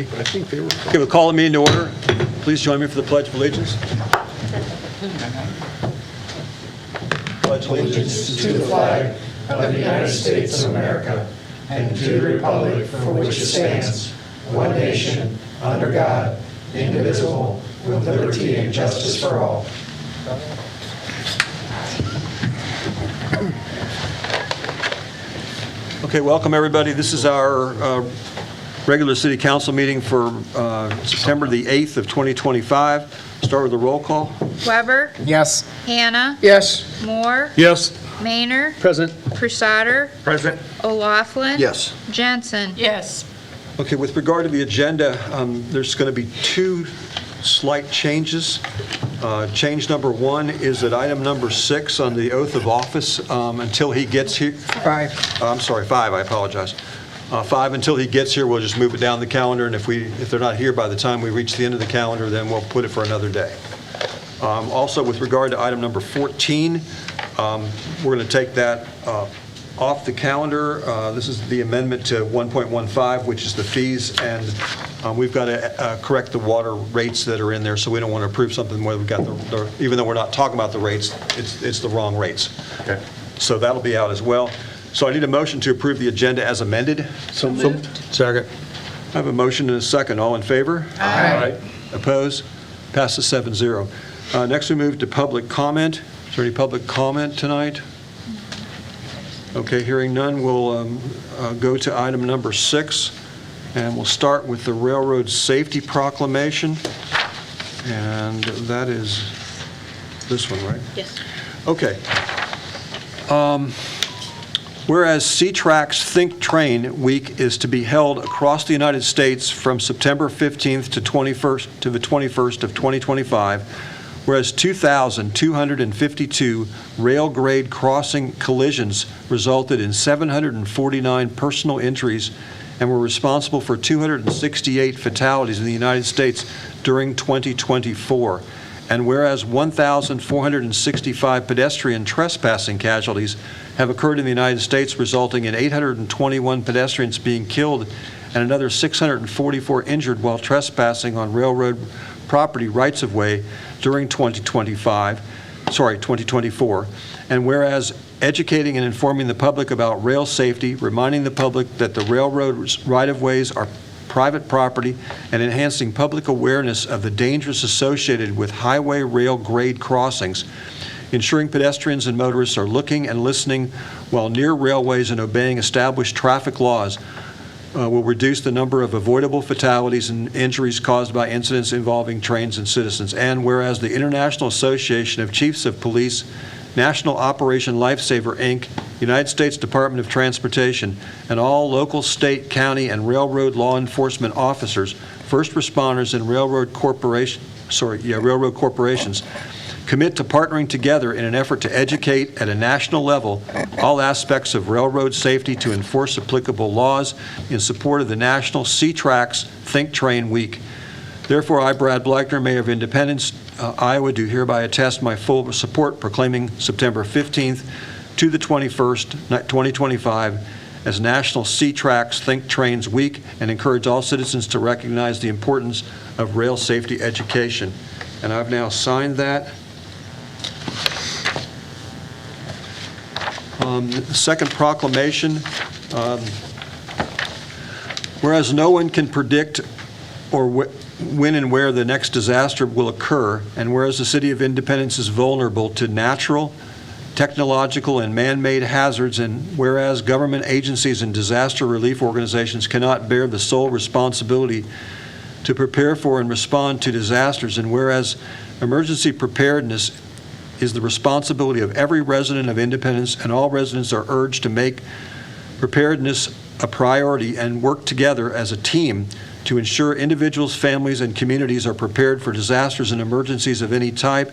I think they were. Okay, we'll call the meeting to order. Please join me for the Pledge of Allegiance. Pledge allegiance To the flag of the United States of America and to the republic for which it stands, one nation, under God, indivisible, with liberty and justice for all. Okay, welcome everybody. This is our regular city council meeting for September the 8th of 2025. Start with a roll call. Weber, Yes. Hannah, Yes. Moore, Yes. Maynard, Present. Crusader, Present. O'Laughlin. Yes. Jensen. Yes. Okay, with regard to the agenda, there's going to be two slight changes. Change number one is that item number 6 on the oath of office until he gets here. 5. I'm sorry, 5, I apologize. 5, until he gets here, we'll just move it down the calendar, and if they're not here by the time we reach the end of the calendar, then we'll put it for another day. Also, with regard to item number 14, we're going to take that off the calendar. This is the amendment to 1.15, which is the fees, and we've got to correct the water rates that are in there, so we don't want to approve something where we've got even though we're not talking about the rates, it's the wrong rates. Okay. So that'll be out as well. So I need a motion to approve the agenda as amended. So moved. Second. I have a motion and a second. All in favor? Aye. Opposed? Passes 7-0. Next, we move to public comment. Is there any public comment tonight? Okay, hearing none, we'll go to item number 6, and we'll start with the Railroad Safety Proclamation, and that is this one, right? Yes. Okay. Whereas C-TRAC's Think Train Week is to be held across the United States from September 15th to the 21st of 2025, whereas 2,252 rail grade crossing collisions resulted in 749 personal injuries and were responsible for 268 fatalities in the United States during 2024. And whereas 1,465 pedestrian trespassing casualties have occurred in the United States, resulting in 821 pedestrians being killed and another 644 injured while trespassing on railroad property rights-of-way during 2024. And whereas educating and informing the public about rail safety, reminding the public that the railroad right-of-ways are private property, and enhancing public awareness of the dangers associated with highway rail grade crossings, ensuring pedestrians and motorists are looking and listening while near railways and obeying established traffic laws will reduce the number of avoidable fatalities and injuries caused by incidents involving trains and citizens. And whereas the International Association of Chiefs of Police, National Operation Lifesaver, Inc., United States Department of Transportation, and all local, state, county, and railroad law enforcement officers, first responders, and railroad corporations commit to partnering together in an effort to educate at a national level all aspects of railroad safety to enforce applicable laws in support of the National C-TRAC's Think Train Week. Therefore, I, Brad Blackner, Mayor of Independence, Iowa, do hereby attest my full support proclaiming September 15th to the 21st, 2025 as National C-TRAC's Think Trains Week, and encourage all citizens to recognize the importance of rail safety education. And I've now signed that. The second proclamation, whereas no one can predict or when and where the next disaster will occur, and whereas the City of Independence is vulnerable to natural, technological, and man-made hazards, and whereas government agencies and disaster relief organizations cannot bear the sole responsibility to prepare for and respond to disasters, and whereas emergency preparedness is the responsibility of every resident of Independence, and all residents are urged to make preparedness a priority and work together as a team to ensure individuals, families, and communities are prepared for disasters and emergencies of any type.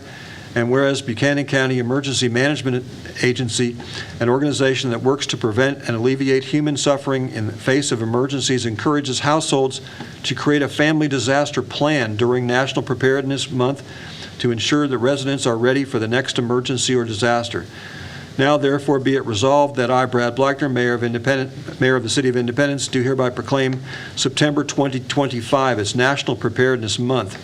And whereas Buchanan County Emergency Management Agency, an organization that works to prevent and alleviate human suffering in the face of emergencies, encourages households to create a family disaster plan during National Preparedness Month to ensure that residents are ready for the next emergency or disaster. Now therefore be it resolved that I, Brad Blackner, Mayor of the City of Independence, do hereby proclaim September 2025 as National Preparedness Month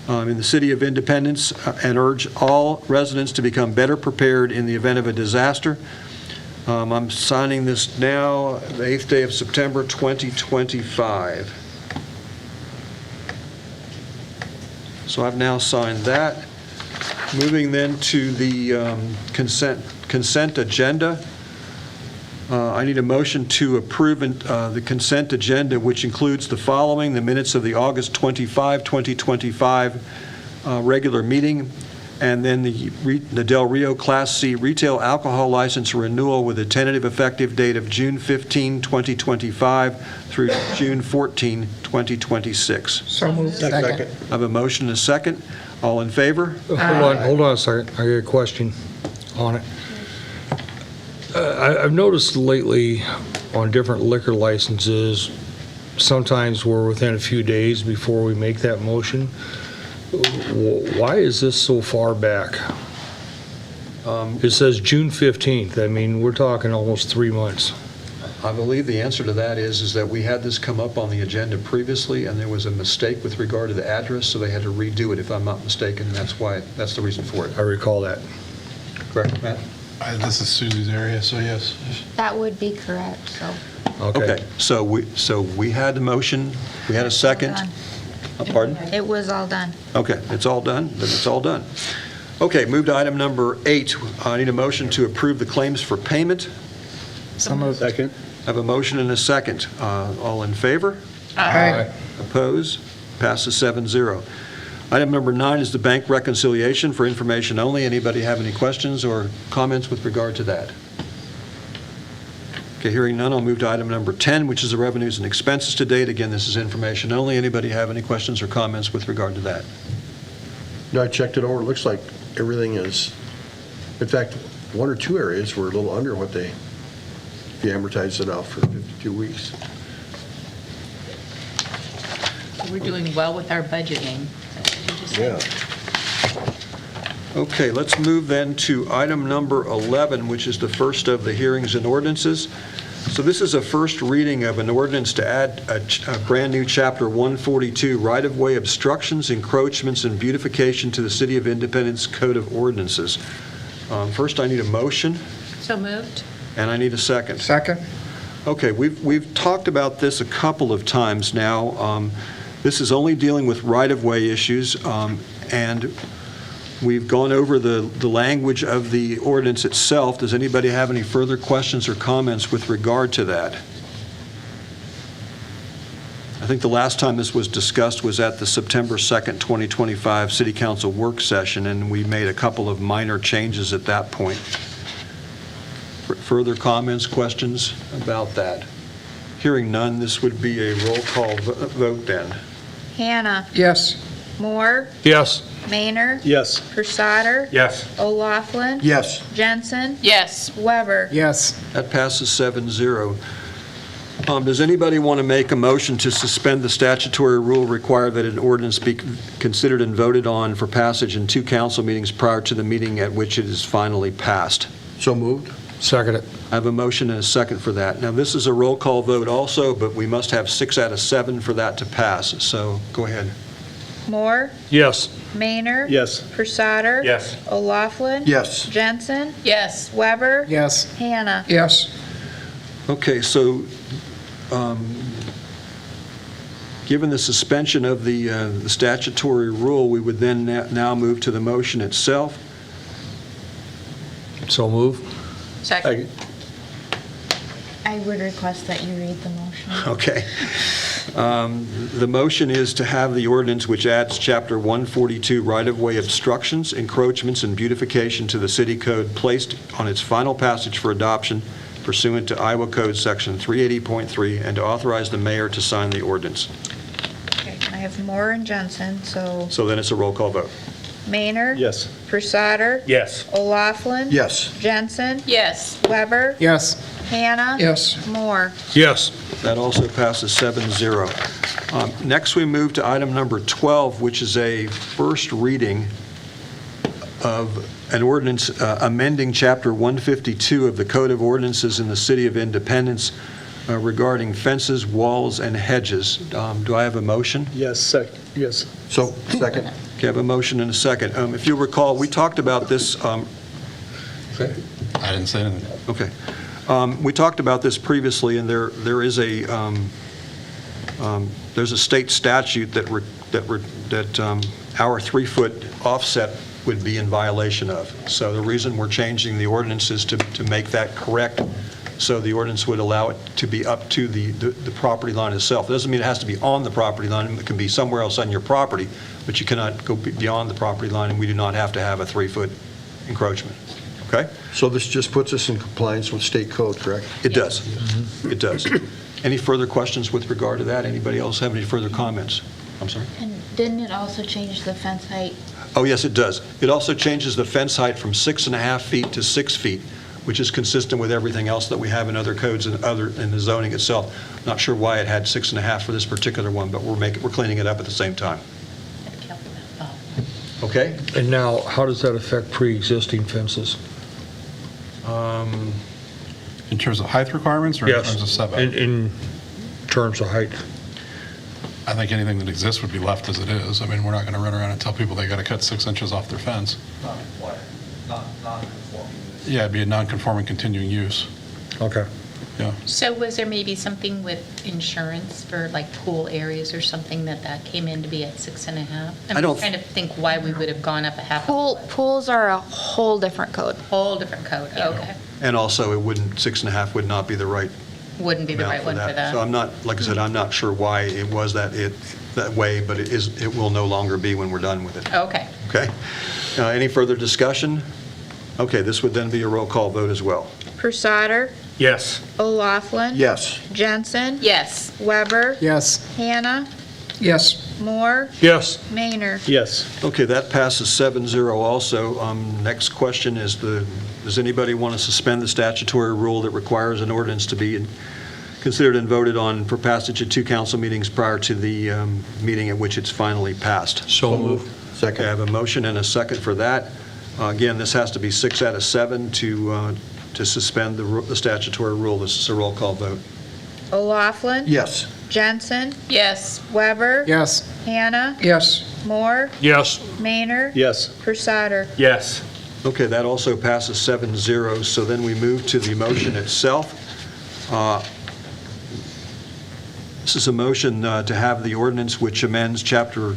in the City of Independence and urge all residents to become better prepared in the event of a disaster. I'm signing this now, the 8th day of September 2025. So I've now signed that. Moving then to the consent agenda. I need a motion to approve the consent agenda, which includes the following: the minutes of the August 25, 2025 regular meeting, and then the Del Rio Class C retail alcohol license renewal with a tentative effective date of June 15, 2025 through June 14, 2026. So moved. Second. I have a motion and a second. All in favor? Hold on a second. I got a question on it. I've noticed lately on different liquor licenses, sometimes we're within a few days before we make that motion. Why is this so far back? It says June 15th. I mean, we're talking almost 3 months. I believe the answer to that is that we had this come up on the agenda previously, and there was a mistake with regard to the address, so they had to redo it, if I'm not mistaken. That's the reason for it. I recall that. Correct, Matt? This is Susie's area, so yes. That would be correct, so. Okay, so we had the motion, we had a second. Done. Pardon? It was all done. Okay, it's all done? Then it's all done. Okay, move to item number 8. I need a motion to approve the claims for payment. So moved. Second. I have a motion and a second. All in favor? Aye. Opposed? Passes 7-0. Item number 9 is the bank reconciliation for information only. Anybody have any questions or comments with regard to that? Okay, hearing none, I'll move to item number 10, which is the revenues and expenses to date. Again, this is information only. Anybody have any questions or comments with regard to that? No, I checked it over. It looks like everything is, in fact, 1 or 2 areas were a little under what if you amortize it out for 52 weeks. We're doing well with our budgeting. That's what you just said. Okay, let's move then to item number 11, which is the first of the hearings and ordinances. So this is a first reading of an ordinance to add a brand-new Chapter 142, right-of-way obstructions, encroachments, and beautification to the City of Independence Code of Ordinances. First, I need a motion, So moved? and I need a second. Second. Okay, we've talked about this a couple of times now. This is only dealing with right-of-way issues, and we've gone over the language of the ordinance itself. Does anybody have any further questions or comments with regard to that? I think the last time this was discussed was at the September 2nd, 2025 City Council work session, and we made a couple of minor changes at that point. Further comments, questions about that? Hearing none, this would be a roll call vote then. Hannah. Yes. Moore. Yes. Maynard. Yes. Crusader. Yes. O'Laughlin. Yes. Jensen. Yes. Weber. Yes. That passes 7-0. Does anybody want to make a motion to suspend the statutory rule required that an ordinance be considered and voted on for passage in 2 council meetings prior to the meeting at which it is finally passed? So moved. Second it. I have a motion and a second for that. Now, this is a roll call vote also, but we must have 6 out of 7 for that to pass. So go ahead. Moore. Yes. Maynard. Yes. Crusader. Yes. O'Laughlin. Yes. Jensen. Yes. Weber. Yes. Hannah. Yes. Okay, so given the suspension of the statutory rule, we would then now move to the motion itself. So move. Second. I would request that you read the motion. Okay. The motion is to have the ordinance which adds Chapter 142 right-of-way obstructions, encroachments, and beautification to the city code placed on its final passage for adoption pursuant to Iowa Code Section 380.3, and to authorize the mayor to sign the ordinance. Okay, I have Moore and Jensen, so So then it's a roll call vote. Maynard. Yes. Crusader. Yes. O'Laughlin. Yes. Jensen. Yes. Weber. Yes. Hannah. Yes. Moore. Yes. That also passes 7-0. Next, we move to item number 12, which is a first reading of an ordinance amending Chapter 152 of the Code of Ordinances in the City of Independence regarding fences, walls, and hedges. Do I have a motion? Yes, yes. So, second. Okay, I have a motion and a second. If you recall, we talked about this. I didn't say anything. Okay. We talked about this previously, and there is a there's a state statute that our 3-foot offset would be in violation of. So the reason we're changing the ordinance is to make that correct. So the ordinance would allow it to be up to the property line itself. It doesn't mean it has to be on the property line. It can be somewhere else on your property, but you cannot go beyond the property line, and we do not have to have a 3-foot encroachment. Okay? So this just puts us in compliance with state code, correct? It does. It does. Any further questions with regard to that? Anybody else have any further comments? I'm sorry? And didn't it also change the fence height? Oh, yes, it does. It also changes the fence height from 6.5 feet to 6 feet, which is consistent with everything else that we have in other codes and in the zoning itself. Not sure why it had 6.5 for this particular one, but we're cleaning it up at the same time. Okay? And now, how does that affect pre-existing fences? In terms of height requirements or in terms of setback? In terms of height. I think anything that exists would be left as it is. I mean, we're not going to run around and tell people they got to cut 6 inches off their fence. Non-conforming. Yeah, it'd be a non-conforming continuing use. Okay. Yeah. So was there maybe something with insurance for like pool areas or something that came in to be at 6.5? I don't- I'm trying to think why we would have gone up a half. Pools are a whole different code. Whole different code, okay. And also, 6.5 would not be the right Wouldn't be the amount right for one for that. that. So I'm not, like I said, I'm not sure why it was that way, but it will no longer be when we're done with it. Okay. Okay? Any further discussion? Okay, this would then be a roll call vote as well. Prusader, Yes. O'Laughlin. Yes. Jensen. Yes. Weber. Yes. Hannah. Yes. Moore. Yes. Maynard. Yes. Okay, that passes 7-0 also. Next question is does anybody want to suspend the statutory rule that requires an ordinance to be considered and voted on for passage at 2 council meetings prior to the meeting at which it's finally passed? So moved. Okay, I have a motion and a second for that. Again, this has to be 6 out of 7 to suspend the statutory rule. This is a roll call vote. O'Laughlin. Yes. Jensen. Yes. Weber. Yes. Hannah. Yes. Moore. Yes. Maynard. Yes. Prusader. Yes. Okay, that also passes 7-0. So then we move to the motion itself. This is a motion to have the ordinance which amends Chapter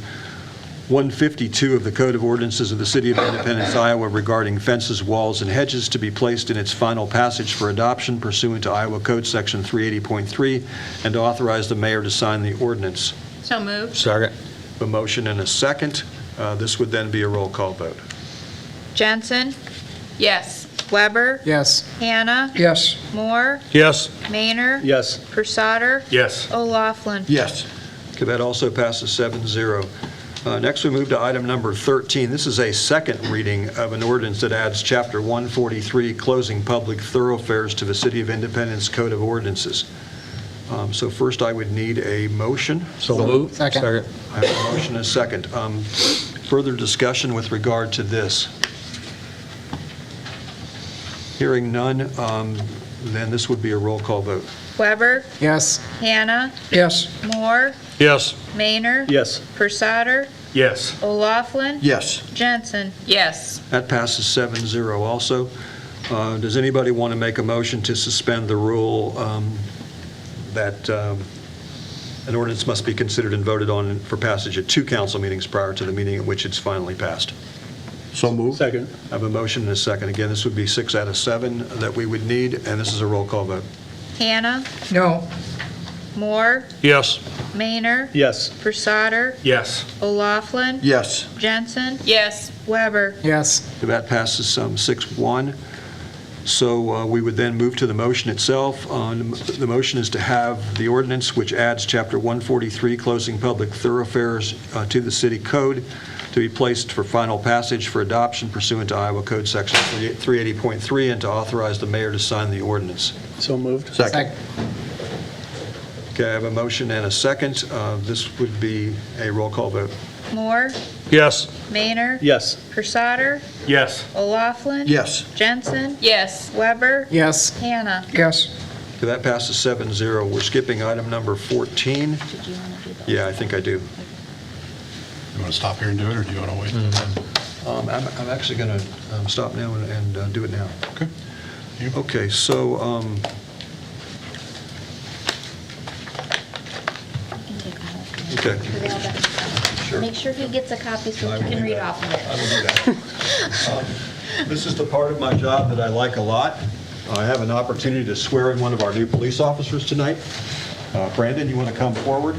152 of the Code of Ordinances of the City of Independence, Iowa regarding fences, walls, and hedges to be placed in its final passage for adoption pursuant to Iowa Code Section 380.3 and to authorize the mayor to sign the ordinance. So moved. Second. A motion and a second. This would then be a roll call vote. Jensen. Yes. Weber. Yes. Hannah. Yes. Moore. Yes. Maynard. Yes. Prusader. Yes. O'Laughlin. Yes. Okay, that also passes 7-0. Next, we move to item number 13. This is a second reading of an ordinance that adds Chapter 143, closing public thoroughfares, to the City of Independence Code of Ordinances. So first, I would need a motion. So moved. Second. I have a motion and a second. Further discussion with regard to this? Hearing none, then this would be a roll call vote. Weber. Yes. Hannah. Yes. Moore. Yes. Maynard. Yes. Prusader. Yes. O'Laughlin. Yes. Jensen. Yes. That passes 7-0 also. Does anybody want to make a motion to suspend the rule that an ordinance must be considered and voted on for passage at 2 council meetings prior to the meeting at which it's finally passed? So moved. Second. I have a motion and a second. Again, this would be 6 out of 7 that we would need, and this is a roll call vote. Hannah. No. Moore. Yes. Maynard. Yes. Prusader. Yes. O'Laughlin. Yes. Jensen. Yes. Weber. Yes. That passes 6-1. So we would then move to the motion itself. The motion is to have the ordinance which adds Chapter 143, closing public thoroughfares, to the city code to be placed for final passage for adoption pursuant to Iowa Code Section 380.3 and to authorize the mayor to sign the ordinance. So moved. Second. Okay, I have a motion and a second. This would be a roll call vote. Moore, Yes. Maynard, Yes. Persauter, Yes. O'Laughlin. Yes. Jensen, Yes. Weber, Yes. Hannah. Yes. Okay, that passes 7-0. We're skipping item number 14. Did you want to do those? Yeah, I think I do. You want to stop here and do it, or do you want to wait? I'm actually going to stop now and do it now. Okay. You- Okay, so, You can take them all. okay. Are they all done? Sure. Make sure he gets a copy so I he will can do read that. off of it. I will do that. This is the part of my job that I like a lot. I have an opportunity to swear in one of our new police officers tonight. Brandon, you want to come forward?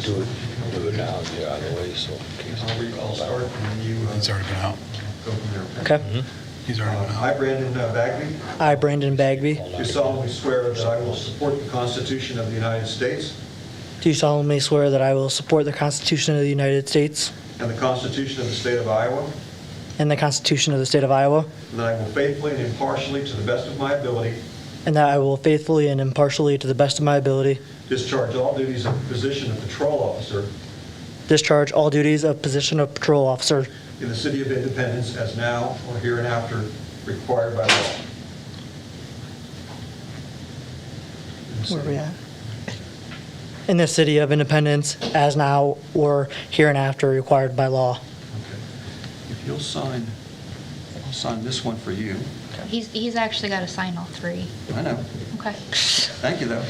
Do it now, get out of the way, so in case. I'll start, and then you He's already been out. go from there. Okay. He's already been I, out. Brandon Bagby, I, Brandon Bagby, do solemnly swear that I will support the Constitution of the United States do solemnly swear that I will support the Constitution of the United States and the Constitution of the State of Iowa, and the Constitution of the State of Iowa, and that I will faithfully and impartially, to the best of my ability, and that I will faithfully and impartially, to the best of my ability, discharge all duties of the position of patrol officer discharge all duties of position of patrol officer in the City of Independence as now or hereinafter required by law. Where are we at? In the City of Independence, as now or hereinafter required by law. Okay. If you'll sign, I'll sign this one for you. He's actually got to sign all three. I know. Okay. Thank you, though.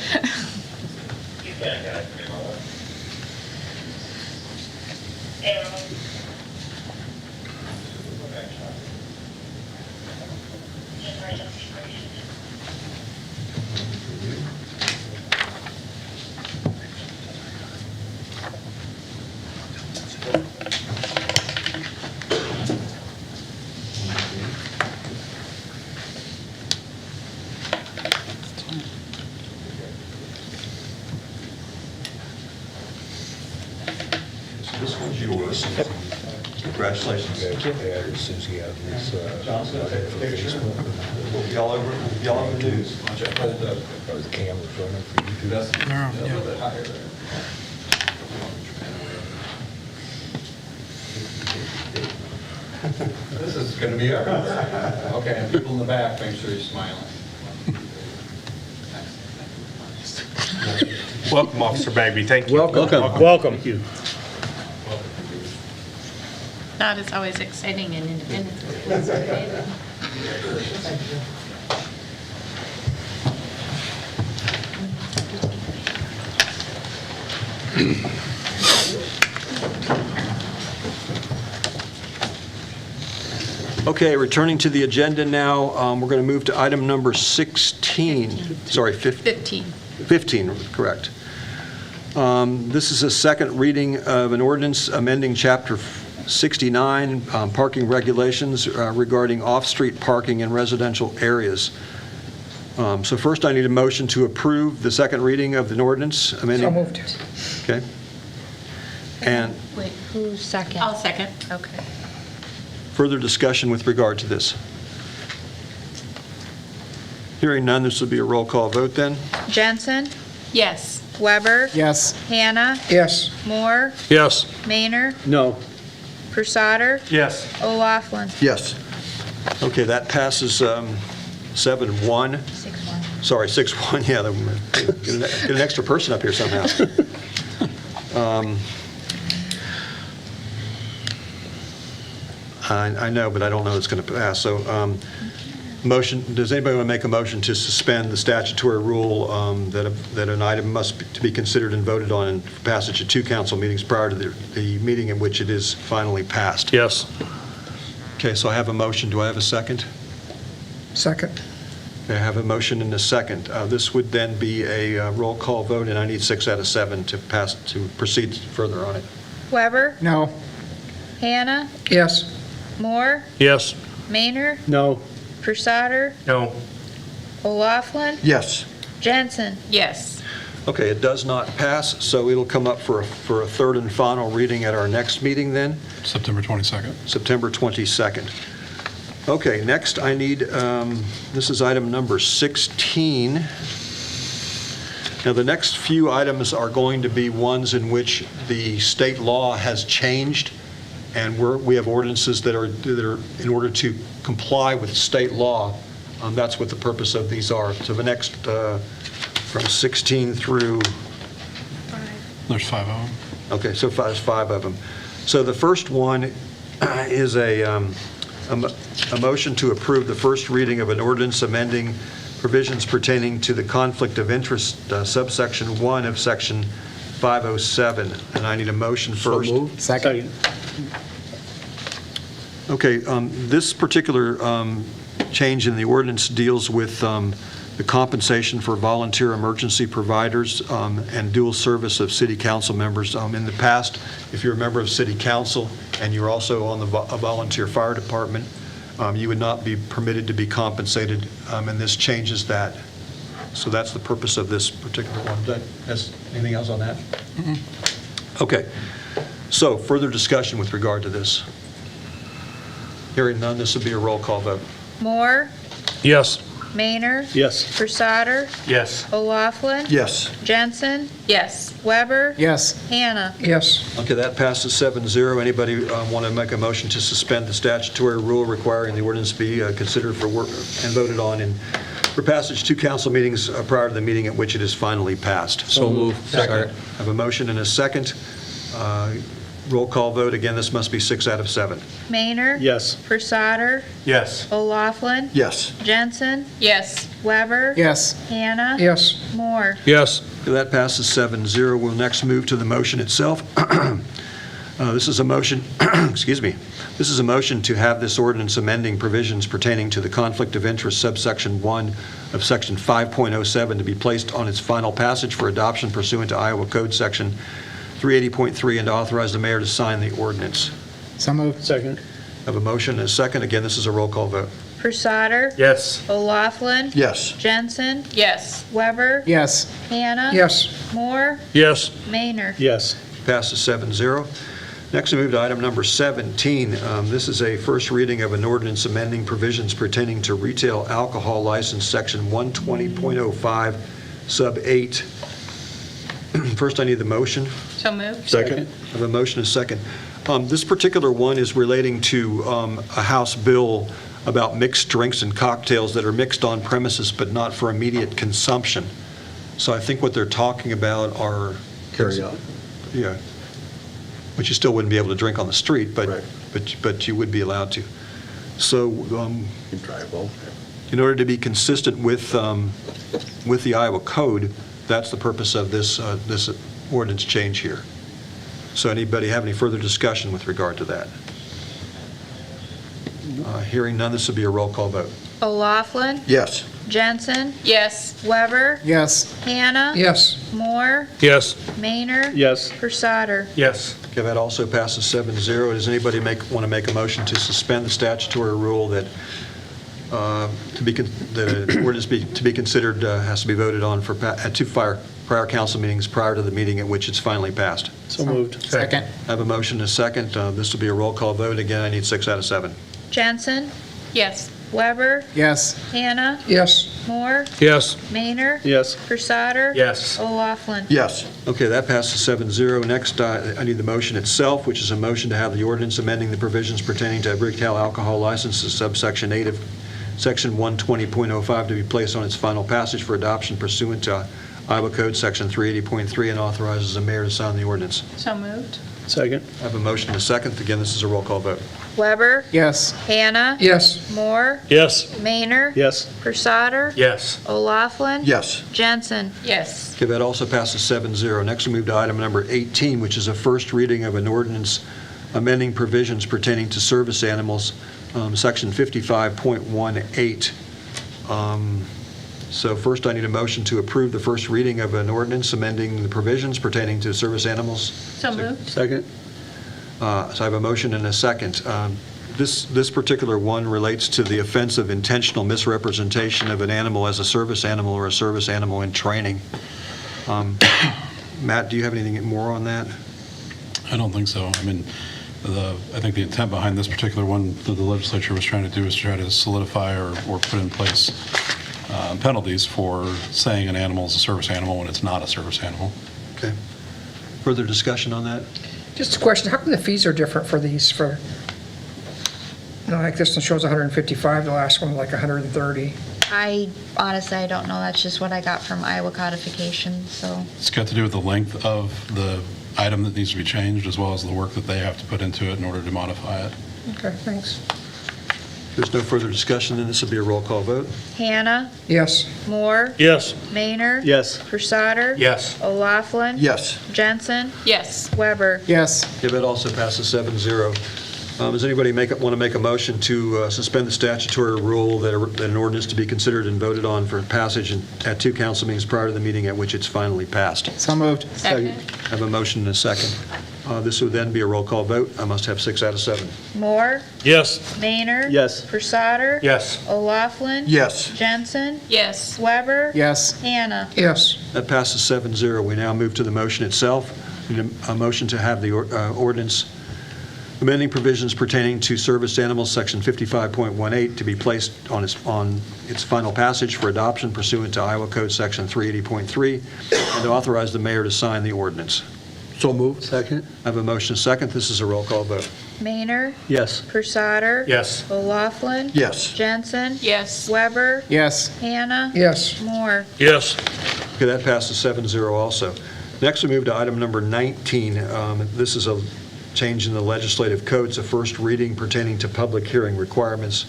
So this one's yours. Congratulations. As soon as he has his, Johnson, take a picture. We'll be all over the news. are the cameras running for YouTube? This is going to be everywhere. Okay, and people in the back, make sure you're smiling. Welcome, Officer Bagby. Thank you. Welcome. That is always exciting in Independence. Day. Okay, returning to the agenda now, we're going to move to item number 16. Sorry, 15. 15, correct. This is a second reading of an ordinance amending Chapter 69, parking regulations regarding off-street parking in residential areas. So first, I need a motion to approve the second reading of the ordinance amending. So moved. Okay. And Wait, who's second? I'll second. Okay. further discussion with regard to this? Hearing none, this will be a roll call vote then. Jensen, Yes. Weber, Yes. Hannah, Yes. Moore, Yes. Maynard, No. Persauter, Yes. O'Laughlin. Yes. Okay, that passes 7-1. 6-1. Sorry, 6-1, yeah, get an extra person up here somehow. I know, but I don't know it's going to pass. So motion, does anybody want to make a motion to suspend the statutory rule that an item must be considered and voted on in passage at two council meetings prior to the meeting in which it is finally passed? Yes. Okay, so I have a motion. Do I have a second? Second. I have a motion and a second. This would then be a roll call vote, and I need 6 out of 7 to pass, to proceed further on it. Weber, No. Hannah, Yes. Moore, Yes. Maynard, No. Persauter, No. O'Laughlin, Yes. Jensen. Yes. Okay, it does not pass, so it'll come up for a third and final reading at our next meeting then, September 22nd. September 22nd. Okay, next I need, this is item number 16. Now, the next few items are going to be ones in which the state law has changed, and we have ordinances that are in order to comply with state law. That's what the purpose of these are. So the next, from 16 through, There's 5 of them. okay, so there's 5 of them. So the first one is a motion to approve the first reading of an ordinance amending provisions pertaining to the conflict of interest, subsection 1 of section 507. And I need a motion first. Second. Okay, this particular change in the ordinance deals with the compensation for volunteer emergency providers and dual service of city council members. In the past, if you're a member of city council and you're also on a volunteer fire department, you would not be permitted to be compensated, and this changes that. So that's the purpose of this particular one. Anything else on that? Okay. So further discussion with regard to this. Hearing none, this will be a roll call vote. Moore, Yes. Maynard, Yes. Versater, Yes. O'Laughlin, Yes. Jensen, Yes. Weber, Yes. Hannah. Yes. Okay, that passes 7-0. Anybody want to make a motion to suspend the statutory rule requiring the ordinance be considered for work and voted on for passage 2 council meetings prior to the meeting at which it is finally passed? So moved. Second. I have a motion and a second. Roll call vote. Again, this must be 6 out of 7. Maynard, Yes. Versater, Yes. O'Laughlin, Yes. Jensen, Yes. Weber, Yes. Hannah, Yes. Moore. Yes. That passes 7-0. We'll next move to the motion itself. This is a motion, excuse me, this is a motion to have this ordinance amending provisions pertaining to the conflict of interest subsection 1 of section 5.07 to be placed on its final passage for adoption pursuant to Iowa Code section 380.3 and to authorize the mayor to sign the ordinance. So moved. Second. I have a motion and a second. Again, this is a roll call vote. Versater, Yes. O'Laughlin, Yes. Jensen, Yes. Weber, Yes. Hannah, Yes. Moore, Yes. Maynard. Yes. Passes 7-0. Next, we move to item number 17. This is a first reading of an ordinance amending provisions pertaining to retail alcohol license, section 120.05, sub 8. First, I need the motion. So moved. Second. I have a motion and a second. This particular one is relating to a House bill about mixed drinks and cocktails that are mixed on premises but not for immediate consumption. So I think what they're talking about are... Carry out. Yeah. But you still wouldn't be able to drink on the street, Right. but you would be allowed to. So You can try it, well. in order to be consistent with the Iowa Code, that's the purpose of this ordinance change here. So anybody have any further discussion with regard to that? Hearing none, this will be a roll call vote. O'Laughlin, Yes. Jensen, Yes. Weber, Yes. Hannah, Yes. Moore, Yes. Maynard, Yes. Versater. Yes. Okay, that also passes 7-0. Does anybody want to make a motion to suspend the statutory rule that the ordinance to be considered has to be voted on at 2 prior council meetings prior to the meeting at which it's finally passed? So moved. Second. I have a motion and a second. This will be a roll call vote. Again, I need 6 out of 7. Jensen, Yes. Weber, Yes. Hannah, Yes. Moore, Yes. Maynard, Yes. Versater. Yes. O'Laughlin. Yes. Okay, that passes 7-0. Next, I need the motion itself, which is a motion to have the ordinance amending the provisions pertaining to retail alcohol licenses, subsection 8 of section 120.05 to be placed on its final passage for adoption pursuant to Iowa Code section 380.3 and authorizes the mayor to sign the ordinance. So moved. Second. I have a motion and a second. Again, this is a roll call vote. Weber, Yes. Hannah, Yes. Moore, Yes. Maynard, Yes. Versater. Yes. O'Laughlin. Yes. Jensen. Yes. Okay, that also passes 7-0. Next, we move to item number 18, which is a first reading of an ordinance amending provisions pertaining to service animals, section 55.18. So first, I need a motion to approve the first reading of an ordinance amending the provisions pertaining to service animals. So moved. Second. So I have a motion and a second. This particular one relates to the offense of intentional misrepresentation of an animal as a service animal or a service animal in training. Matt, do you have anything more on that? I don't think so. I mean, I think the intent behind this particular one that the legislature was trying to do is try to solidify or put in place penalties for saying an animal is a service animal when it's not a service animal. Okay. Further discussion on that? Just a question, how come the fees are different for these, like this one shows 155, the last one like 130? I honestly, I don't know. That's just what I got from Iowa codification, so. It's got to do with the length of the item that needs to be changed, as well as the work that they have to put into it in order to modify it. Okay, thanks. If there's no further discussion, then this will be a roll call vote. Hannah, Yes. Moore, Yes. Maynard. Yes. Pursader. Yes. O'Laughlin. Yes. Jensen. Yes. Weber. Yes. Okay, that also passes 7-0. Does anybody want to make a motion to suspend the statutory rule that an ordinance to be considered and voted on for passage at 2 council meetings prior to the meeting at which it's finally passed? So moved. Second. I have a motion and a second. This would then be a roll call vote. I must have 6 out of 7. Moore, Yes. Maynard. Yes. Pursader. Yes. O'Laughlin. Yes. Jensen. Yes. Weber. Yes. Hannah. Yes. That passes 7-0. We now move to the motion itself. Need a motion to have the ordinance amending provisions pertaining to service animals, Section 55.18, to be placed on its final passage for adoption pursuant to Iowa Code Section 380.3, and to authorize the mayor to sign the ordinance. So moved. Second. I have a motion and a second. This is a roll call vote. Maynard. Yes. Pursader. Yes. O'Laughlin. Yes. Jensen. Yes. Weber. Yes. Hannah. Yes. Moore. Yes. Okay, that passes 7-0 also. Next, we move to item number 19. This is a change in the legislative code. It's a first reading pertaining to public hearing requirements.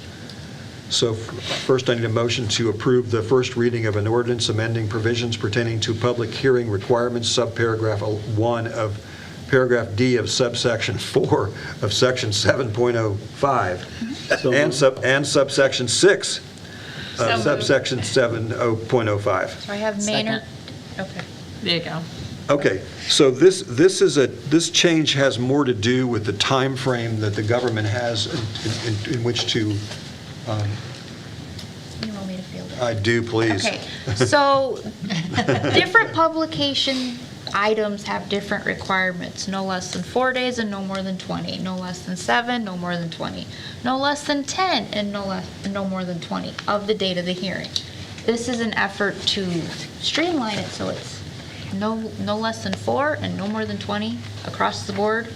So first, I need a motion to approve the first reading of an ordinance amending provisions pertaining to public hearing requirements, subparagraph 1 of paragraph D of subsection 4 of section 7.05 and subsection 6 So of moved. subsection 7.05. So I have Maynard. Okay. There you go. Okay, so this change has more to do with the time frame that the government has in which to, You want me to field it? I do, please. Okay, so different publication items have different requirements. No less than 4 days and no more than 20. No less than 7, no more than 20. No less than 10 and no more than 20 of the date of the hearing. This is an effort to streamline it so it's no less than 4 and no more than 20 across the board.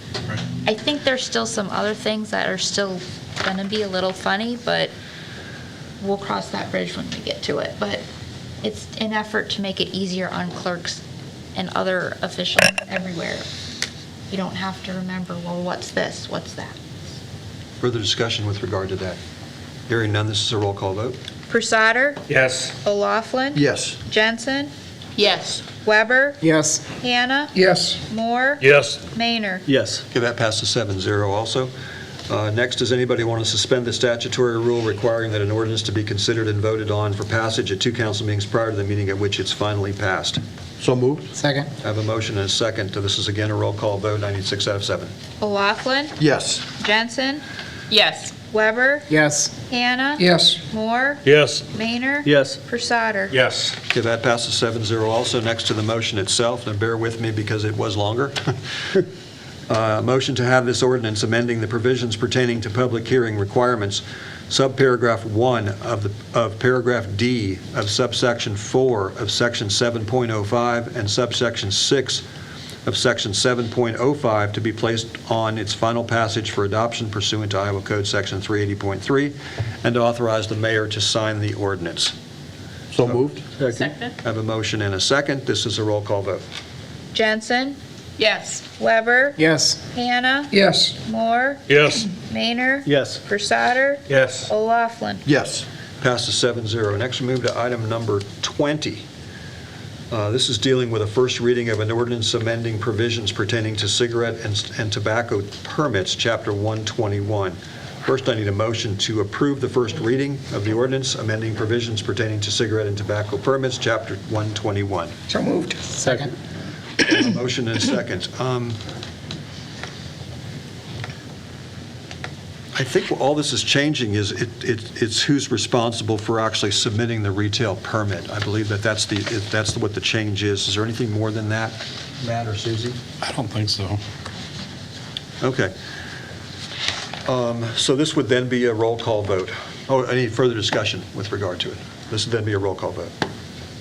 I think there's still some other things that are still gonna be a little funny, but we'll cross that bridge when we get to it. But it's an effort to make it easier on clerks and other officials everywhere. You don't have to remember, well, what's this, what's that? Further discussion with regard to that? Hearing none, this is a roll call vote. Pursader, Yes. O'Laughlin. Yes. Jensen, Yes. Weber, Yes. Hannah, Yes. Moore, Yes. Maynard. Yes. Okay, that passes 7-0 also. Next, does anybody want to suspend the statutory rule requiring that an ordinance to be considered and voted on for passage at 2 council meetings prior to the meeting at which it's finally passed? So moved. Second. I have a motion and a second. This is again a roll call vote. I need 6 out of 7. O'Laughlin, Yes. Jensen, Yes. Weber, Yes. Hannah. Yes. Moore, Yes. Maynard. Yes. Pursader. Yes. Okay, that passes 7-0 also. Next to the motion itself, now bear with me because it was longer. Motion to have this ordinance amending the provisions pertaining to public hearing requirements, subparagraph 1 of paragraph D of subsection 4 of section 7.05 and subsection 6 of section 7.05 to be placed on its final passage for adoption pursuant to Iowa Code section 380.3 and to authorize the mayor to sign the ordinance. So moved. Second. I have a motion and a second. This is a roll call vote. Jensen, Yes. Weber, Yes. Hannah, Yes. Moore, Yes. Maynard. Yes. Pursader, Yes. O'Laughlin. Yes. Passes 7-0. Next, we move to item number 20. This is dealing with a first reading of an ordinance amending provisions pertaining to cigarette and tobacco permits, Chapter 121. First, I need a motion to approve the first reading of the ordinance amending provisions pertaining to cigarette and tobacco permits, Chapter 121. So moved. Second. A motion and a second. I think all this is changing is it's who's responsible for actually submitting the retail permit. I believe that's what the change is. Is there anything more than that, Matt or Susie? I don't think so. Okay. So this would then be a roll call vote. Oh, any further discussion with regard to it? This would then be a roll call vote.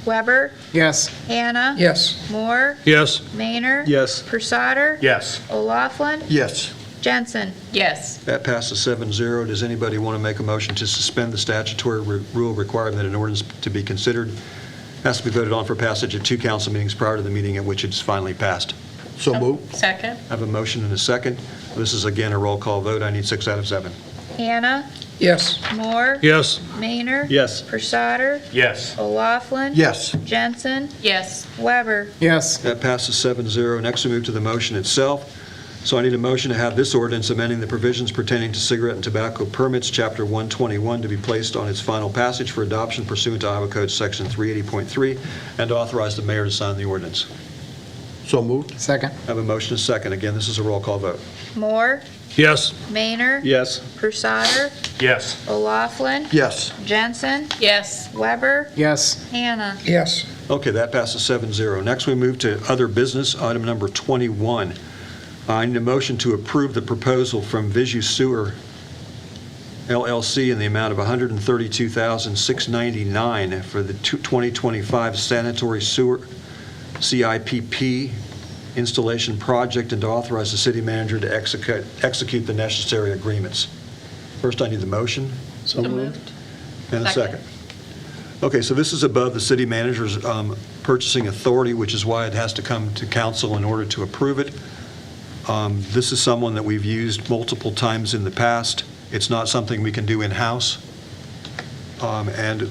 Weber, Yes. Hannah. Yes. Moore, Yes. Maynard. Yes. Pursader. Yes. O'Laughlin, Yes. Jensen. Yes. That passes 7-0. Does anybody want to make a motion to suspend the statutory rule requiring that an ordinance to be considered has to be voted on for passage at 2 council meetings prior to the meeting at which it's finally passed? So move. Second? I have a motion and a second. This is again a roll call vote. I need 6 out of 7. Hannah, Yes. Moore. Yes. Maynard. Yes. Pursader. Yes. O'Laughlin. Yes. Jensen. Yes. Weber. Yes. That passes 7-0. Next, we move to the motion itself. So I need a motion to have this ordinance amending the provisions pertaining to cigarette and tobacco permits, Chapter 121, to be placed on its final passage for adoption pursuant to Iowa Code Section 380.3, and to authorize the mayor to sign the ordinance. So moved. Second. I have a motion and a second. Again, this is a roll call vote. Moore. Yes. Maynard. Yes. Pursader. Yes. O'Laughlin. Yes. Jensen. Yes. Weber. Yes. Hannah. Yes. Okay, that passes 7-0. Next, we move to other business, item number 21. I need a motion to approve the proposal from Visu Sewer LLC in the amount of $132,699 for the 2025 sanitary sewer CIPP installation project, and to authorize the city manager to execute the necessary agreements. First, I need the motion So moved. and a Second. second. Okay, so this is above the city manager's purchasing authority, which is why it has to come to council in order to approve it. This is someone that we've used multiple times in the past. It's not something we can do in-house. And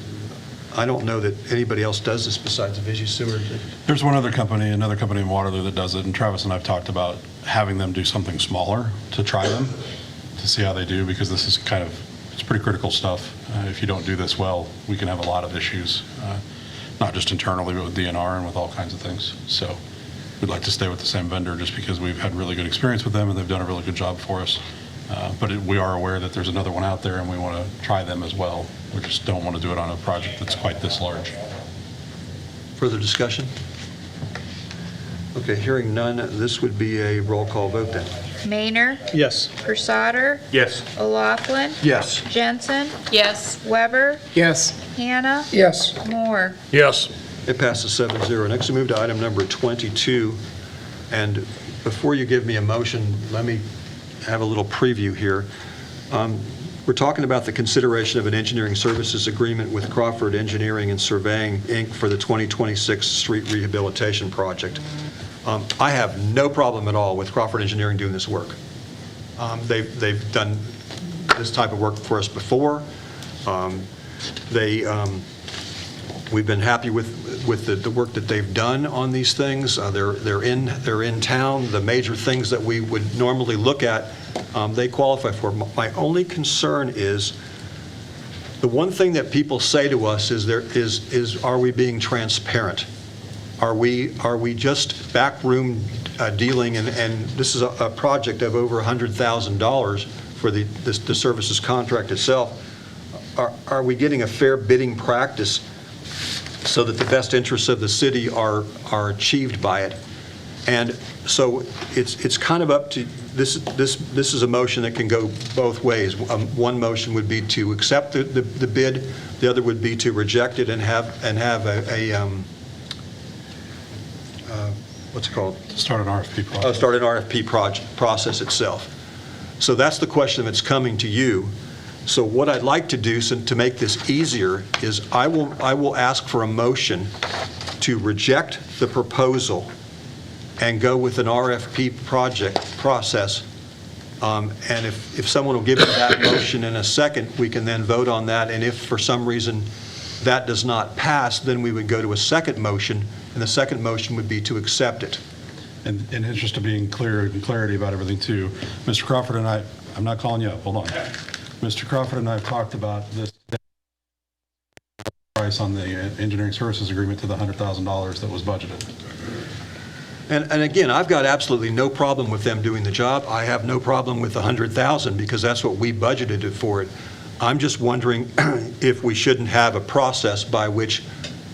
I don't know that anybody else does this besides Visu Sewer. There's one other company, another company in Waterloo that does it, and Travis and I have talked about having them do something smaller to try them, to see how they do, because this is kind of, it's pretty critical stuff. If you don't do this well, we can have a lot of issues, not just internally, but with DNR and with all kinds of things. So we'd like to stay with the same vendor just because we've had really good experience with them and they've done a really good job for us. But we are aware that there's another one out there and we want to try them as well. We just don't want to do it on a project that's quite this large. Further discussion? Okay, hearing none, this would be a roll call vote then. Maynard. Yes. Pursader. Yes. O'Laughlin. Yes. Jensen. Yes. Weber. Yes. Hannah. Yes. Moore. Yes. It passes 7-0. Next, we move to item number 22. And before you give me a motion, let me have a little preview here. We're talking about the consideration of an engineering services agreement with Crawford Engineering and Surveying, Inc. for the 2026 street rehabilitation project. I have no problem at all with Crawford Engineering doing this work. They've done this type of work for us before. We've been happy with the work that they've done on these things. They're in town. The major things that we would normally look at, they qualify for. My only concern is, the one thing that people say to us is are we being transparent? Are we just backroom dealing? And this is a project of over $100,000 for the services contract itself. Are we getting a fair bidding practice so that the best interests of the city are achieved by it? And so it's kind of up to, this is a motion that can go both ways. One motion would be to accept the bid, the other would be to reject it and have what's it called? Start an RFP process. Start an RFP process itself. So that's the question that's coming to you. So what I'd like to do, to make this easier, is I will ask for a motion to reject the proposal and go with an RFP process. And if someone will give me that motion in a second, we can then vote on that. And if for some reason that does not pass, then we would go to a second motion, and the second motion would be to accept it. And in interest of being clear and clarity about everything too, Mr. Crawford and I'm not calling you up, hold on. Mr. Crawford and I have talked about this price on the engineering services agreement to the $100,000 that was budgeted. And again, I've got absolutely no problem with them doing the job. I have no problem with the $100,000 because that's what we budgeted for it. I'm just wondering if we shouldn't have a process by which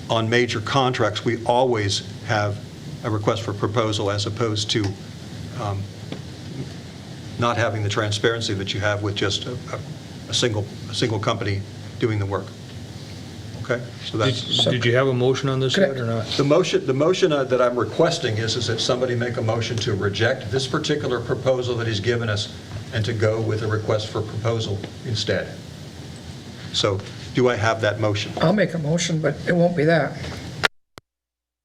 on major contracts, we always have a request for proposal as opposed to not having the transparency that you have with just a single company doing the work. Okay? So that's, Did you have a motion on this yet or not? the motion that I'm requesting is that somebody make a motion to reject this particular proposal that he's given us and to go with a request for proposal instead. So do I have that motion? I'll make a motion, but it won't be that.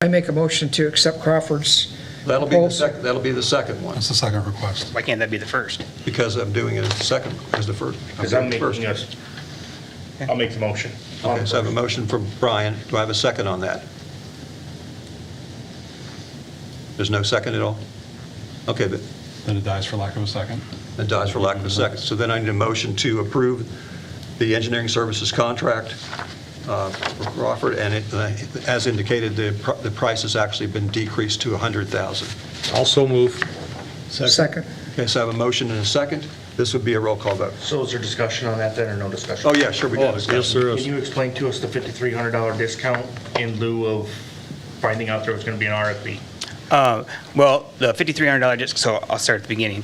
I make a motion to accept Crawford's That'll be the second one, That's the second request. Why can't that be the first? because I'm doing it as the second, as the first. Because I'm first. making us, I'll make the motion. Okay, so I have a motion from Brian. Do I have a second on that? There's no second at all? Okay, but Then it dies for lack of a second. it dies for lack of a second. So then I need a motion to approve the engineering services contract for Crawford, and as indicated, the price has actually been decreased to $100,000. Also move. second. Okay, so I have a motion and a second. This would be a roll call vote. So is there discussion on that then, or no discussion? Oh, yeah, sure, we got Oh, discussion. yes, there Can is. you explain to us the $5,300 discount in lieu of finding out there was going to be an RFP? Well, the $5,300, so I'll start at the beginning.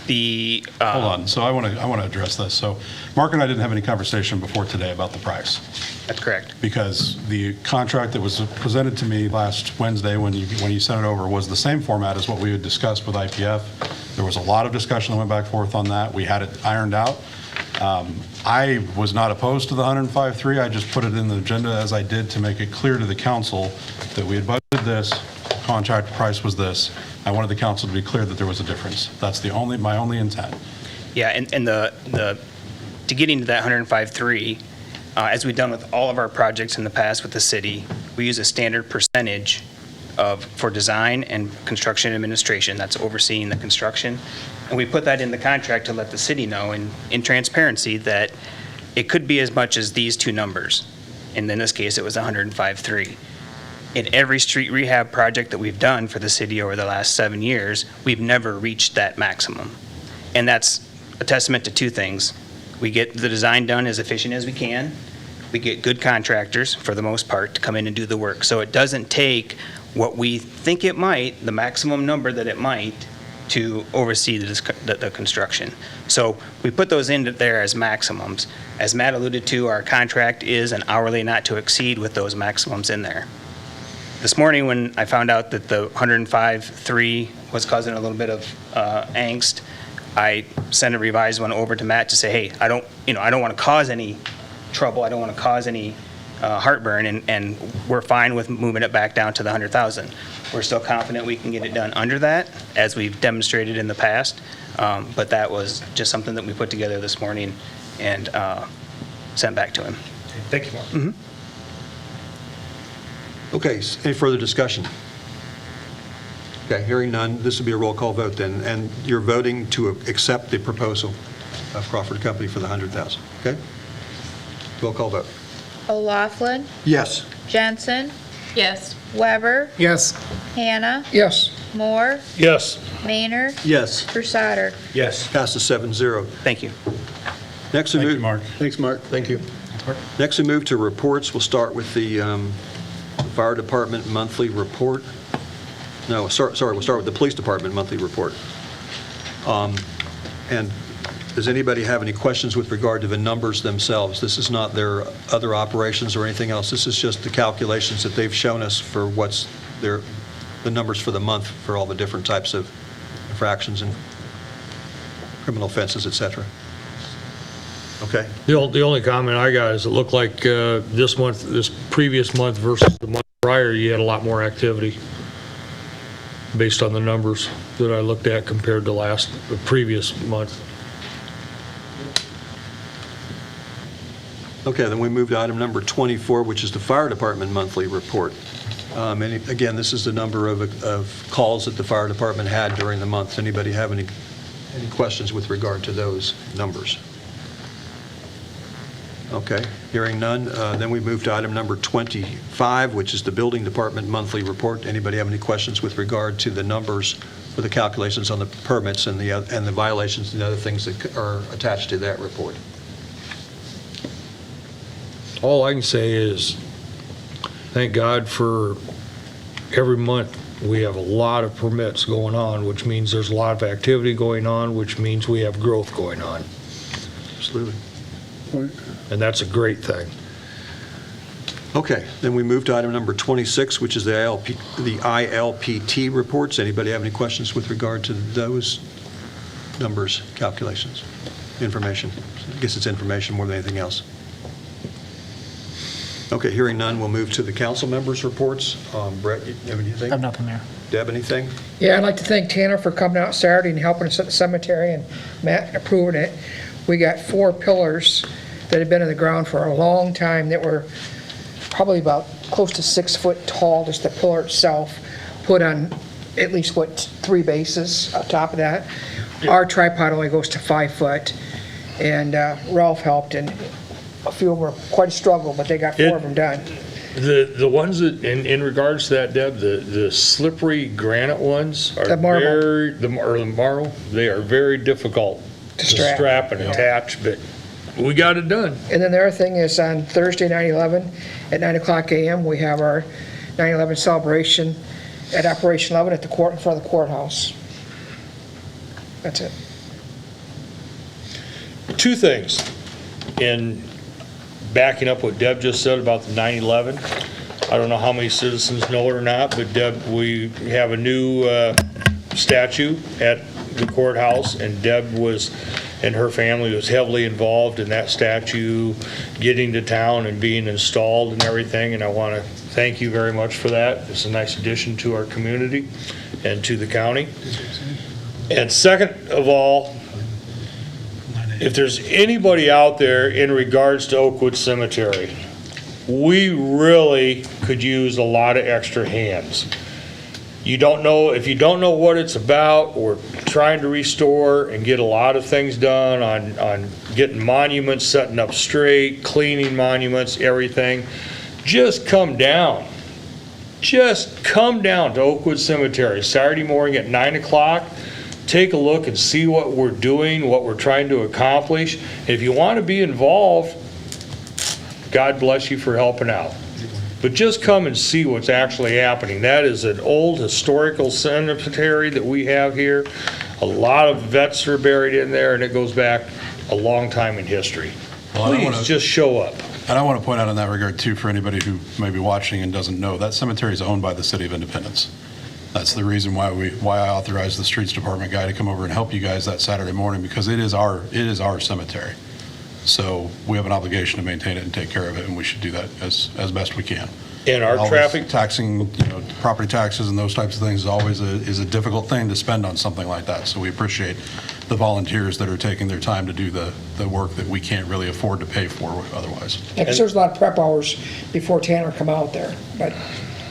The, Hold on, so I want to address this. So Mark and I didn't have any conversation before today about the price, that's correct. because the contract that was presented to me last Wednesday when you sent it over was the same format as what we had discussed with IPF. There was a lot of discussion that went back and forth on that. We had it ironed out. I was not opposed to the 105.3. I just put it in the agenda as I did to make it clear to the council that we had budgeted this, contract price was this. I wanted the council to be clear that there was a difference. That's my only intent. Yeah, and to get into that 105.3, as we've done with all of our projects in the past with the city, we use a standard percentage for design and construction administration, that's overseeing the construction. And we put that in the contract to let the city know in transparency that it could be as much as these two numbers. And in this case, it was 105.3. In every street rehab project that we've done for the city over the last 7 years, we've never reached that maximum. And that's a testament to two things. We get the design done as efficient as we can. We get good contractors, for the most part, to come in and do the work. So it doesn't take what we think it might, the maximum number that it might, to oversee the construction. So we put those in there as maximums. As Matt alluded to, our contract is an hourly not to exceed with those maximums in there. This morning, when I found out that the 105.3 was causing a little bit of angst, I sent a revised one over to Matt to say, hey, I don't want to cause any trouble. I don't want to cause any heartburn, and we're fine with moving it back down to the 100,000. We're still confident we can get it done under that, as we've demonstrated in the past. But that was just something that we put together this morning and sent back to him. Thank you, Mark. Okay, any further discussion? Okay, hearing none, this will be a roll call vote then, and you're voting to accept the proposal of Crawford Company for the 100,000, okay? Roll call vote. O'Laughlin, Yes. Jensen, Yes. Weber, Yes. Hannah, Yes. Moore, Yes. Maynard, Yes. Brusader. Yes. Passes 7-0. Thank you. Next we Thank move. you, Mark. Thanks, Mark. Thank you. Next we move to reports. We'll start with the Fire Department monthly report. No, sorry, we'll start with the Police Department monthly report. And does anybody have any questions with regard to the numbers themselves? This is not their other operations or anything else. This is just the calculations that they've shown us for what's the numbers for the month for all the different types of infractions and criminal offenses, et cetera. Okay? The only comment I got is it looked like this previous month versus the month prior, you had a lot more activity based on the numbers that I looked at compared to the previous month. Okay, then we move to item number 24, which is the Fire Department monthly report. And again, this is the number of calls that the Fire Department had during the month. Anybody have any questions with regard to those numbers? Okay, hearing none, then we move to item number 25, which is the Building Department monthly report. Anybody have any questions with regard to the numbers for the calculations on the permits and the violations and other things that are attached to that report? All I can say is, thank God for every month we have a lot of permits going on, which means there's a lot of activity going on, which means we have growth going on. Absolutely. And that's a great thing. Okay, then we move to item number 26, which is the ILPT reports. Anybody have any questions with regard to those numbers, calculations, information? I guess it's information more than anything else. Okay, hearing none, we'll move to the council members' reports. Brett, you have anything? I have nothing there. Deb, anything? Yeah, I'd like to thank Tanner for coming out Saturday and helping us at the cemetery, and Matt approving it. We got 4 pillars that had been in the ground for a long time that were probably about close to 6 foot tall, just the pillar itself, put on at least, 3 bases on top of that. Our tripod only goes to 5 foot, and Ralph helped, and a few of them were quite a struggle, but they got 4 of them done. The ones that, in regards to that, Deb, the slippery granite ones are The marble. the marble, they are very difficult To to strap. strap and attach, but we got it done. And then the other thing is on Thursday, 9/11, at 9 o'clock a.m., we have our 9/11 celebration at Operation 11 at the court, in front of the courthouse. That's it. 2 things. In backing up what Deb just said about the 9/11, I don't know how many citizens know it or not, but Deb, we have a new statue at the courthouse, and Deb and her family was heavily involved in that statue getting to town and being installed and everything, and I want to thank you very much for that. It's a nice addition to our community and to the county. And second of all, if there's anybody out there in regards to Oakwood Cemetery, we really could use a lot of extra hands. If you don't know what it's about, we're trying to restore and get a lot of things done on getting monuments, setting up straight, cleaning monuments, everything. Just come down. Just come down to Oakwood Cemetery Saturday morning at 9 o'clock. Take a look and see what we're doing, what we're trying to accomplish. If you want to be involved, God bless you for helping out. But just come and see what's actually happening. That is an old historical cemetery that we have here. A lot of vets are buried in there, and it goes back a long time in history. Well, I wanna- Please, just show up. And I want to point out in that regard too, for anybody who may be watching and doesn't know, that cemetery is owned by the City of Independence. That's the reason why I authorized the Streets Department guy to come over and help you guys that Saturday morning, because it is our cemetery. So we have an obligation to maintain it and take care of it, and we should do that as best we can. And our Always traffic, taxing, property taxes and those types of things is always a difficult thing to spend on something like that. So we appreciate the volunteers that are taking their time to do the work that we can't really afford to pay for otherwise. Yeah, 'cause there's a lot of prep hours before Tanner come out there, but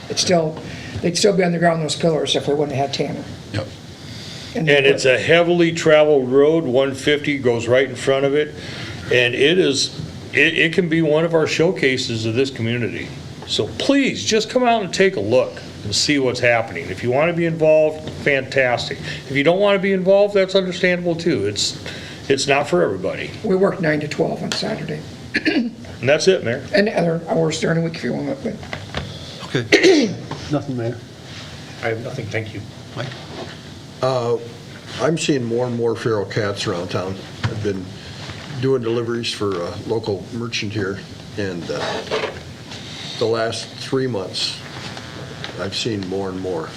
they'd still be on the ground, those pillars, if we wouldn't have had Tanner. Yep. and it's a heavily traveled road, 150 goes right in front of it, and it can be one of our showcases of this community. So please, just come out and take a look and see what's happening. If you want to be involved, fantastic. If you don't want to be involved, that's understandable too. It's not for everybody. We work 9 to 12 on Saturday, And that's it, Mayor. and other hours during the week if you want, but Okay. Nothing, Mayor? I have nothing, thank you. Mike? I'm seeing more and more feral cats around town. I've been doing deliveries for a local merchant here, and the last 3 months, I've seen more and more.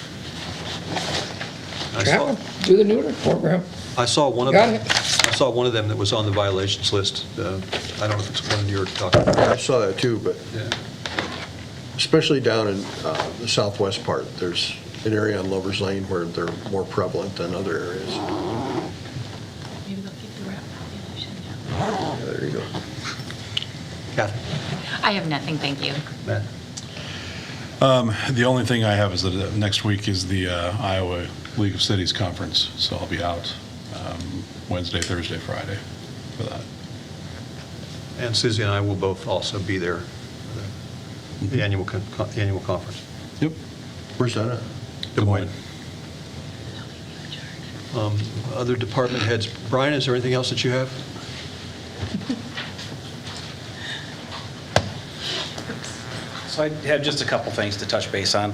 travel, do the neuter program. I saw one of Got them. it. I saw one of them that was on the violations list. I don't know if it's one you were talking about. I saw that too, but Yeah. especially down in the southwest part, there's an area on Lover's Lane where they're more prevalent than other areas. Maybe they'll keep the rat population down. Yeah, there you go. Kathy? I have nothing, thank you. Matt? The only thing I have is that next week is the Iowa League of Cities Conference, so I'll be out Wednesday, Thursday, Friday for that. And Susie and I will both also be there for the annual conference. Yep. Where's that at? Des Moines. Other department heads. Brian, is there anything else that you have? So I have just a couple things to touch base on.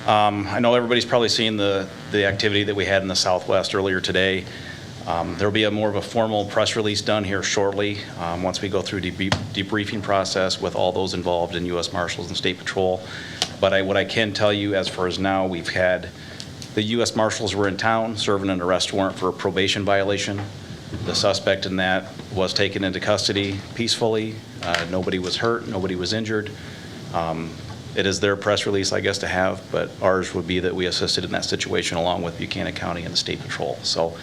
I know everybody's probably seen the activity that we had in the Southwest earlier today. There'll be more of a formal press release done here shortly, once we go through debriefing process with all those involved in U.S. Marshals and State Patrol. But what I can tell you as far as now, we've had the U.S. Marshals were in town serving an arrest warrant for a probation violation. The suspect in that was taken into custody peacefully. Nobody was hurt, nobody was injured. It is their press release, I guess, to have, but ours would be that we assisted in that situation along with Buchanan County and the State Patrol. So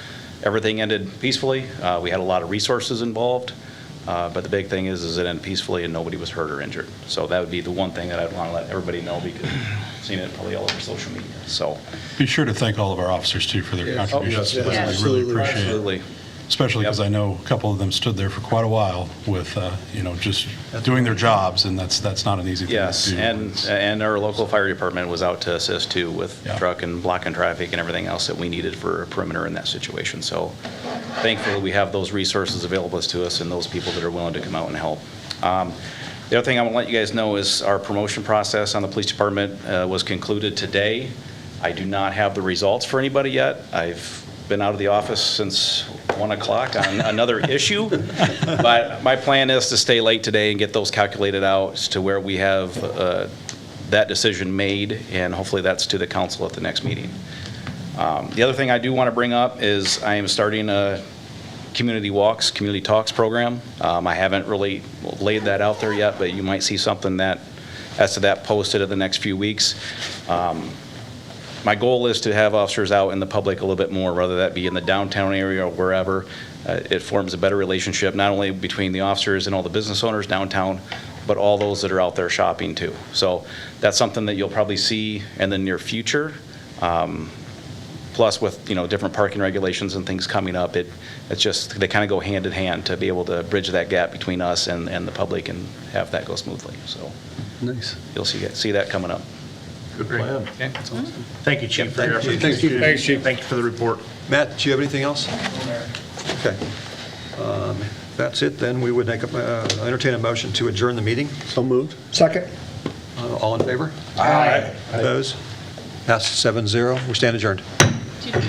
everything ended peacefully. We had a lot of resources involved, but the big thing is it ended peacefully and nobody was hurt or injured. So that would be the one thing that I'd want to let everybody know, because I've seen it probably all over social media. So Be sure to thank all of our officers, too, for their contributions. yes, We really absolutely. appreciate it. absolutely. Especially because I know a couple of them stood there for quite a while with, just doing their jobs, and that's not an easy thing to Yes, do. and our local fire department was out to assist too with Yeah. truck and blocking traffic and everything else that we needed for a perimeter in that situation. So thankfully, we have those resources available to us and those people that are willing to come out and help. The other thing I want to let you guys know is our promotion process on the police department was concluded today. I do not have the results for anybody yet. I've been out of the office since 1 o'clock on another issue, but my plan is to stay late today and get those calculated out to where we have that decision made, and hopefully that's to the council at the next meeting. The other thing I do want to bring up is I am starting a community walks, community talks program. I haven't really laid that out there yet, but you might see something as to that posted in the next few weeks. My goal is to have officers out in the public a little bit more, whether that be in the downtown area or wherever. It forms a better relationship, not only between the officers and all the business owners downtown, but all those that are out there shopping too. So that's something that you'll probably see in the near future. Plus with, different parking regulations and things coming up, it's just, they kind of go hand in hand to be able to bridge that gap between us and the public and have that go smoothly. So Nice. you'll see that coming up. Good plan. Okay, that's all. Thank you, Chief, for your Thank you. efforts. Thank you. Thanks, Chief. Thank you for the report. Matt, do you have anything else? Okay. If that's it, then we would entertain a motion to adjourn the meeting. So moved. Second? All in favor? Aye. Opposed? Passes 7-0. We stand adjourned.